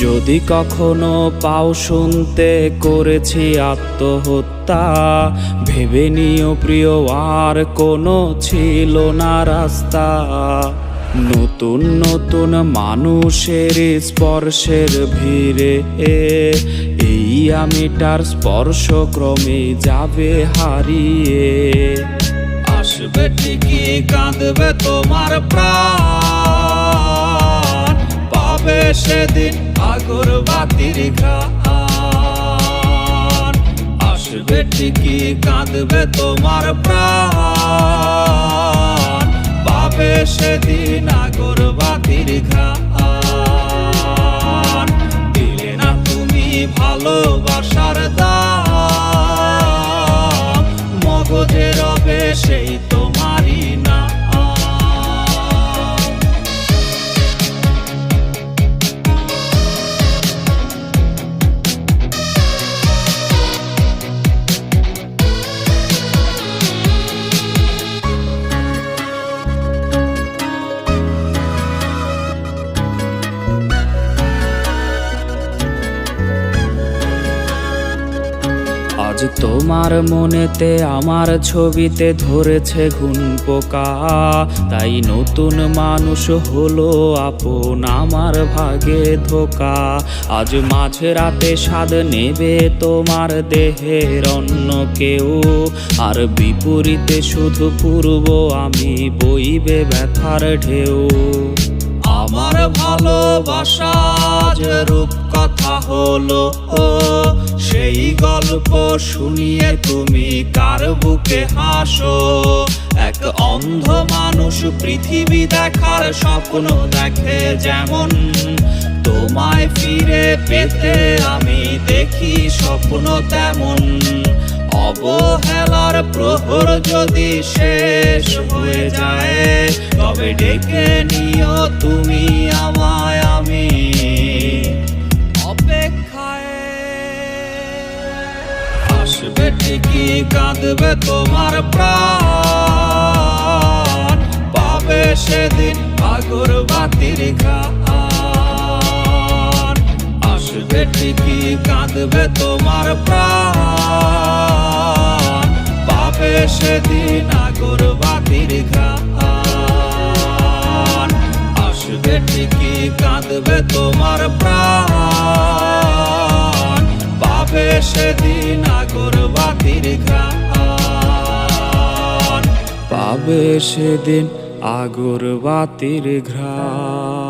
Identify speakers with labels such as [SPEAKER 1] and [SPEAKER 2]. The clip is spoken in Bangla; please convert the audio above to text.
[SPEAKER 1] যদি কখনো পাও শুনতে করেছি আত্মহত্যা, ভেবে নিও প্রিয় আর কোনো ছিল না রাস্তা। নতুন নতুন মানুষের স্পর্শের ভিড়ে এই আমিটার স্পর্শ ক্রমে যাবে হারিয়ে। আসবে ঠিকই কাঁদবে তোমার প্রাণ, পাবে সেদিন আগরবাতির ঘ্রাণ। আসবে ঠিকই কাঁদবে তোমার প্রাণ, পাবে সেদিন আগরবাতির ঘ্রাণ। দিলে না তুমি ভালোবাসার দাম, মগজে রবে সেই তোমারই না। আজ তোমার মনেতে আমার ছবিতে ধরেছে ঘুন পোকা, তাই নতুন মানুষ হলো আপন আমার ভাগে ধোকা। আজ মাঝে রাতে স্বাদ নেবে তোমার দেহের অন্য কেউ, আর বিপরীতে শুধু পূর্ব আমি বইবে ব্যথার ঢেউ। আমার ভালোবাসা যে রূপকথা হলো, সেই গল্প শুনিয়ে তুমি কার বুকে হাসো। এক অন্ধ মানুষ পৃথিবী দেখার স্বপ্ন দেখে যেমন, তোমায় ফিরে পেতে আমি দেখি স্বপ্ন তেমন। অবহেলার প্রহর যদি শেষ হয়ে যায়, তবে ডেকে নিও তুমি আমায়, আমি অপেক্ষায়। আসবে ঠিকই কাঁদবে তোমার প্রাণ, পাবে সেদিন আগরবাতির ঘ্রাণ। আসবে ঠিকই কাঁদবে তোমার প্রাণ, পাবে সেদিন আগরবাতির ঘ্রাণ। আসবে ঠিকই কাঁদবে তোমার প্রাণ, পাবে সেদিন আগরবাতির ঘ্রাণ। পাবে সেদিন আগরবাতির ঘ্রাণ।